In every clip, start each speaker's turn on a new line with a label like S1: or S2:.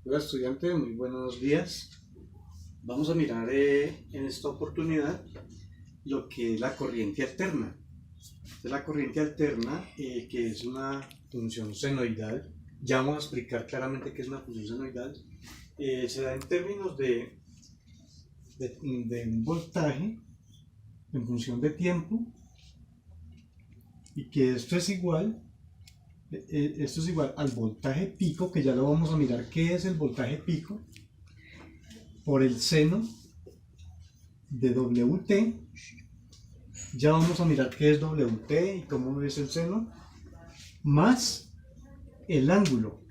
S1: Hola estudiante, muy buenos días. Vamos a mirar en esta oportunidad lo que es la corriente alterna. La corriente alterna, que es una función senoidal, ya vamos a explicar claramente qué es una función senoidal, se da en términos de un voltaje en función de tiempo, y que esto es igual al voltaje pico, que ya lo vamos a mirar qué es el voltaje pico, por el seno de Wt. Ya vamos a mirar qué es Wt y cómo es el seno, más el ángulo.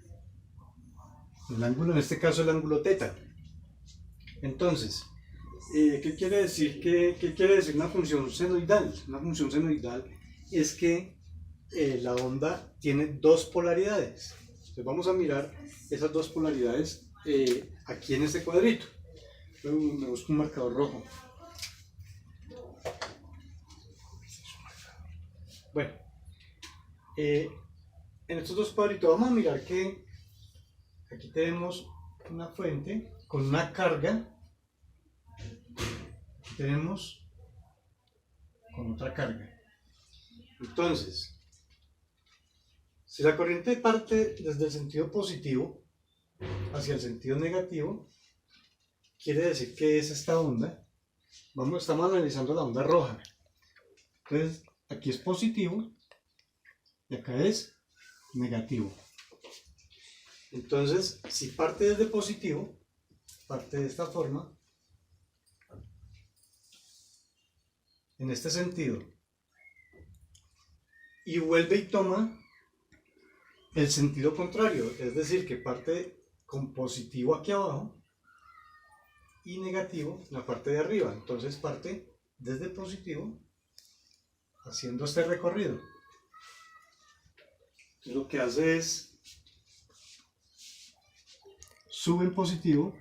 S1: El ángulo, en este caso, el ángulo teta. Entonces, ¿qué quiere decir? ¿Qué quiere decir una función senoidal? Una función senoidal es que la onda tiene dos polaridades. Entonces vamos a mirar esas dos polaridades aquí en este cuadrito. Me busco un marcador rojo. Bueno, en estos dos cuadritos vamos a mirar que aquí tenemos una fuente con una carga, tenemos con otra carga. Entonces, si la corriente parte desde el sentido positivo hacia el sentido negativo, quiere decir que es esta onda. Estamos analizando la onda roja. Entonces, aquí es positivo y acá es negativo. Entonces, si parte desde positivo, parte de esta forma, en este sentido, y vuelve y toma el sentido contrario, es decir, que parte con positivo aquí abajo y negativo en la parte de arriba. Entonces parte desde positivo haciendo este recorrido. Entonces lo que hace es sube en positivo,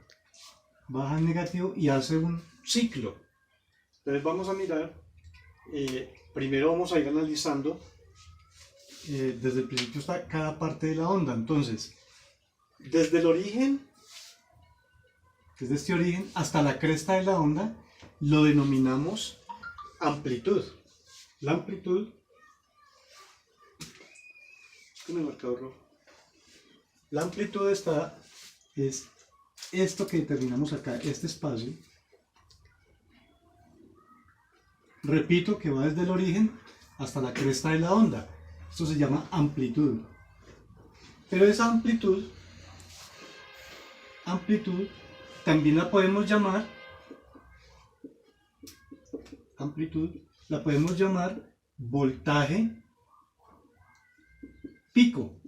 S1: baja en negativo y hace un ciclo. Entonces vamos a mirar, primero vamos a ir analizando desde el principio está cada parte de la onda. Entonces, desde el origen, desde este origen hasta la cresta de la onda, lo denominamos amplitud. La amplitud, con el marcador rojo, la amplitud es esto que determinamos acá, este espacio. Repito que va desde el origen hasta la cresta de la onda. Esto se llama amplitud. Pero esa amplitud también la podemos llamar voltaje pico.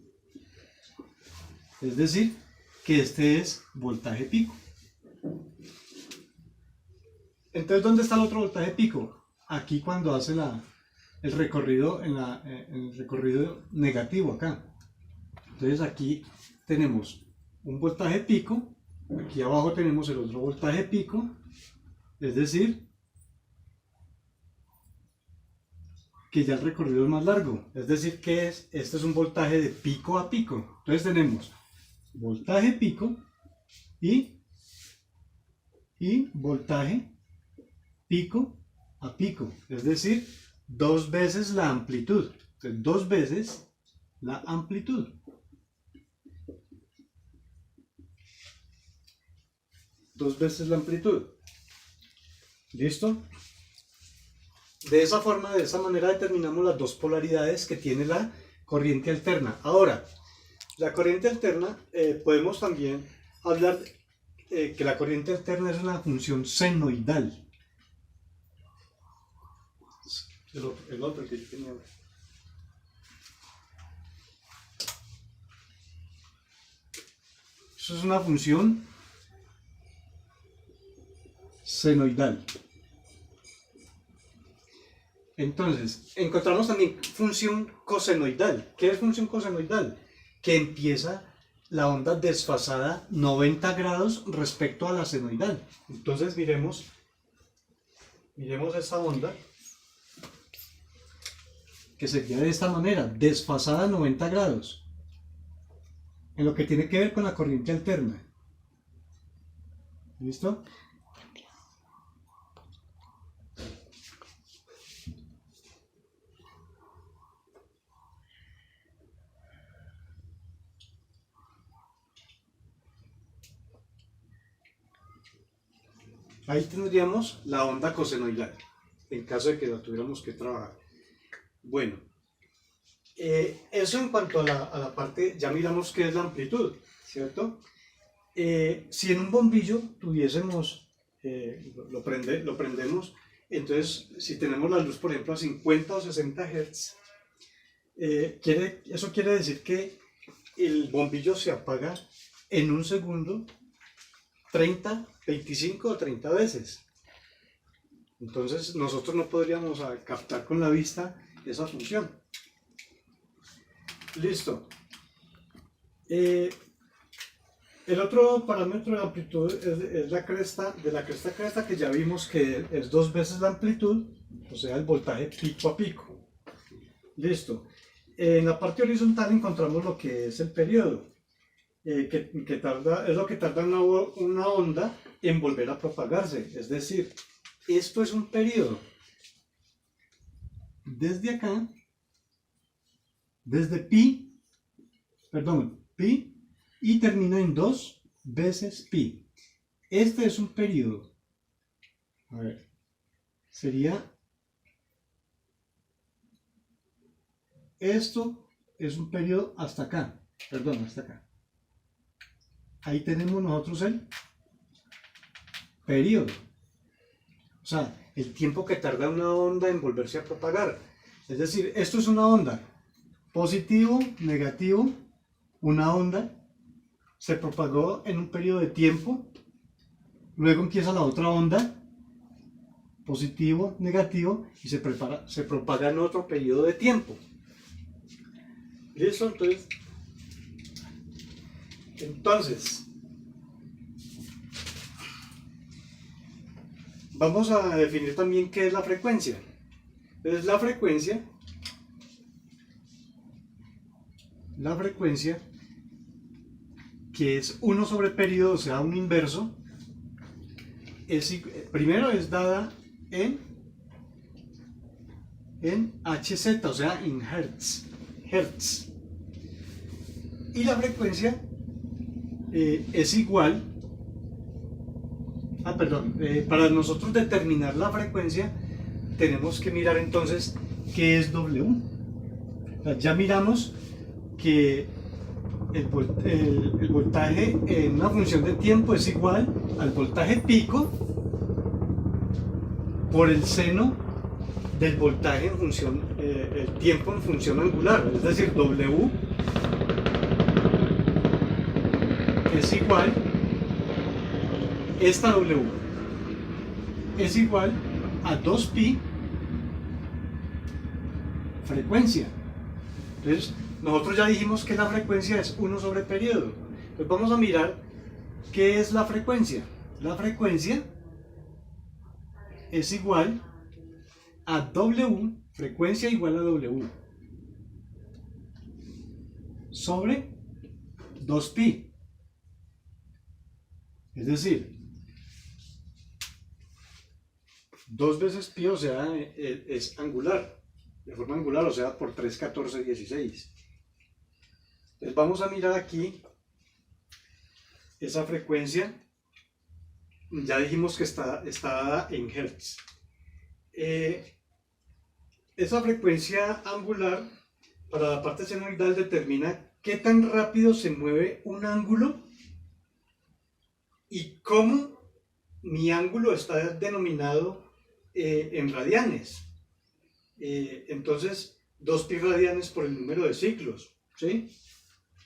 S1: Es decir, que este es voltaje pico. Entonces, ¿dónde está el otro voltaje pico? Aquí, cuando hace el recorrido el recorrido negativo acá. Entonces aquí tenemos un voltaje pico, aquí abajo tenemos el otro voltaje pico, es decir, que ya el recorrido es más largo, es decir, que este es un voltaje de pico a pico. Entonces tenemos voltaje pico y voltaje pico a pico, es decir, dos veces la amplitud. Entonces, dos veces la amplitud. Dos veces la amplitud. ¿Listo? De esa forma, de esa manera determinamos las dos polaridades que tiene la corriente alterna. Ahora, la corriente alterna, podemos también hablar que la corriente alterna es una función senoidal. El otro que yo tenía. Eso es una función senoidal. Entonces, encontramos también función cosenoidal. ¿Qué es función cosenoidal? Que empieza la onda desfasada 90 grados respecto a la senoidal. Entonces, miremos esa onda, que sería de esta manera, desfasada 90 grados, en lo que tiene que ver con la corriente alterna. ¿Listo? Ahí tendríamos la onda cosenoidal, en caso de que la tuviéramos que trabajar. Bueno, eso en cuanto a la parte, ya miramos qué es la amplitud, ¿cierto? Si en un bombillo tuviésemos, lo prendemos, entonces si tenemos la luz, por ejemplo, a 50 o 60 Hz, eso quiere decir que el bombillo se apaga en un segundo 30, 25 o 30 veces. Entonces nosotros no podríamos captar con la vista esa función. Listo. El otro parámetro de amplitud es la cresta, de la cresta a cresta, que ya vimos que es 2 veces la amplitud, o sea el voltaje pico a pico. Listo. En la parte horizontal encontramos lo que es el periodo, que tarda, es lo que tarda una onda en volver a propagarse. Es decir, esto es un periodo. Desde acá, desde pi, y termina en 2 veces pi. Este es un periodo. A ver, sería... Esto es un periodo hasta acá, hasta acá. Ahí tenemos nosotros el periodo. O sea, el tiempo que tarda una onda en volverse a propagar. Es decir, esto es una onda. Positivo, negativo, una onda se propagó en un periodo de tiempo. Luego empieza la otra onda, positivo, negativo, y se propaga en otro periodo de tiempo. ¿Listo? Entonces, vamos a definir también qué es la frecuencia. Entonces, la frecuencia, que es 1 sobre periodo, o sea, un inverso, primero es dada en Hz, o sea, en Hertz. Y la frecuencia es igual, para nosotros determinar la frecuencia tenemos que mirar entonces qué es W. O sea, ya miramos que el voltaje en una función de tiempo es igual al voltaje pico por el seno del voltaje en función, el tiempo en función angular, es decir, W es igual, esta W es igual a 2pi frecuencia. Entonces, nosotros ya dijimos que la frecuencia es 1 sobre periodo. Entonces vamos a mirar qué es la frecuencia. La frecuencia es igual a W, frecuencia igual a W, sobre 2pi. Es decir, 2 veces pi, o sea, es angular, de forma angular, o sea, por 3, 14, 16. Entonces vamos a mirar aquí esa frecuencia. Ya dijimos que está dada en Hertz. Esa frecuencia angular para la parte senoidal determina qué tan rápido se mueve un ángulo y cómo mi ángulo está denominado en radianes. Entonces, 2pi radianes por el número de ciclos, ¿sí?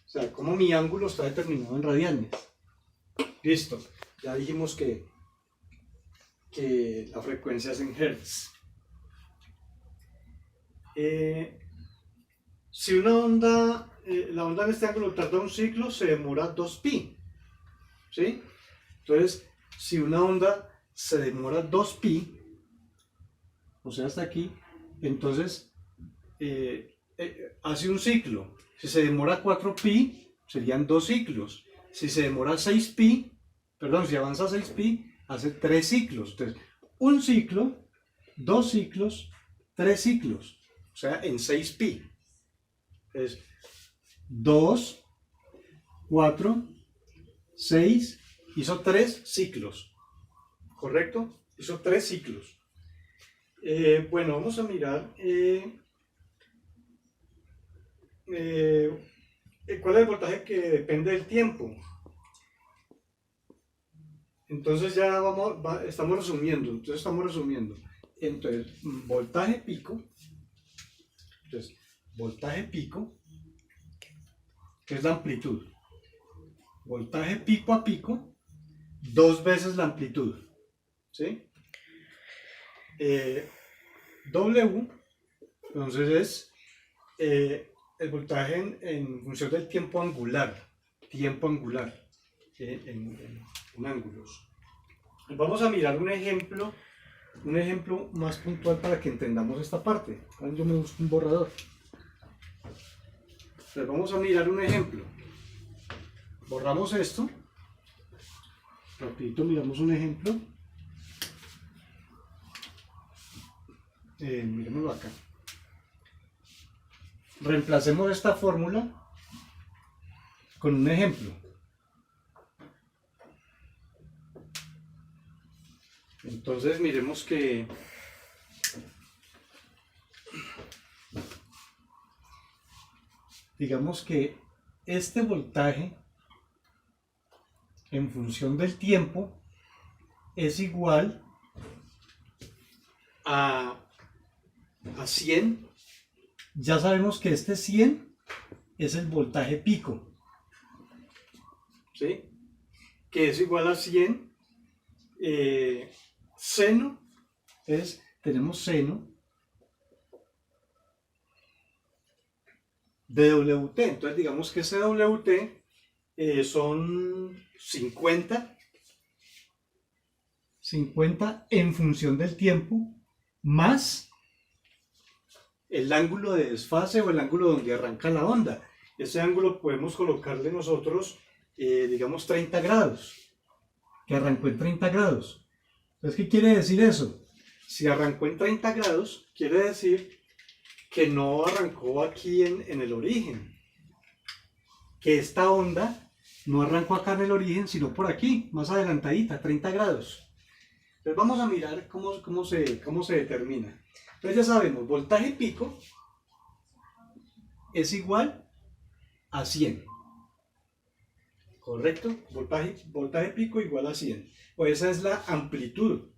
S1: O sea, cómo mi ángulo está determinado en radianes. Listo, ya dijimos que la frecuencia es en Hertz. Si una onda, la onda en este ángulo tarda un ciclo, se demora 2pi, ¿sí? Entonces, si una onda se demora 2pi, o sea, hasta aquí, entonces hace un ciclo. Si se demora 4pi, serían 2 ciclos. Si se demora 6pi, perdón, si avanza 6pi, hace 3 ciclos. Entonces, un ciclo, 2 ciclos, 3 ciclos. O sea, en 6pi. Entonces, 2, 4, 6, hizo 3 ciclos. ¿Correcto? Hizo 3 ciclos. Bueno, vamos a mirar cuál es el voltaje que depende del tiempo. Entonces ya estamos resumiendo. Entonces, voltaje pico. Entonces, voltaje pico, que es la amplitud. Voltaje pico a pico, 2 veces la amplitud. ¿Sí? W, entonces es el voltaje en función del tiempo angular, en ángulos. Vamos a mirar un ejemplo más puntual para que entendamos esta parte. Yo me busco un borrador. Entonces vamos a mirar un ejemplo. Borramos esto. Rapidito miramos un ejemplo. Miremoslo acá. Reemplacemos esta fórmula con un ejemplo. Entonces miremos que digamos que este voltaje en función del tiempo es igual a 100. Ya sabemos que este 100 es el voltaje pico, ¿sí? Que es igual a 100 seno. Entonces tenemos seno de WT. Entonces digamos que ese WT son 50 en función del tiempo más el ángulo de desfase o el ángulo donde arranca la onda. Ese ángulo podemos colocarle nosotros, digamos, 30 grados, que arrancó en 30 grados. Entonces, ¿qué quiere decir eso? Si arrancó en 30 grados, quiere decir que no arrancó aquí en el origen, que esta onda no arrancó acá en el origen, sino por aquí, más adelantadita, 30 grados. Entonces vamos a mirar cómo se determina. Entonces ya sabemos, voltaje pico es igual a 100. ¿Correcto? Voltaje pico igual a 100. Pues esa es la amplitud.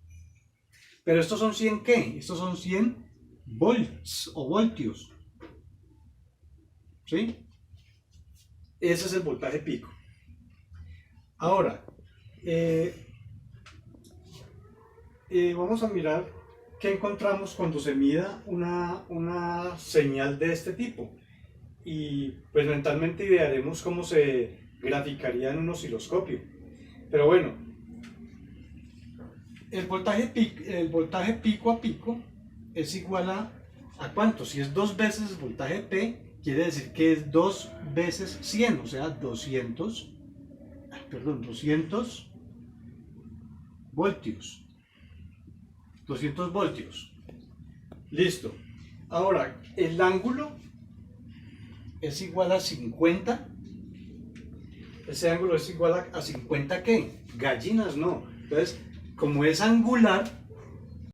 S1: Pero estos son 100 ¿qué? Estos son 100 volts o voltios. ¿Sí? Ese es el voltaje pico. Ahora, vamos a mirar qué encontramos cuando se mida una señal de este tipo. Y pues mentalmente idearemos cómo se graficaría en un osciloscopio. Pero bueno, el voltaje pico a pico es igual ¿a cuánto? Si es 2 veces el voltaje P, quiere decir que es 2 veces 100, o sea, 200 voltios. 200 voltios. Listo. Ahora, el ángulo es igual a 50. Ese ángulo es igual a 50 ¿qué? Gallinas, no. Entonces, como es angular,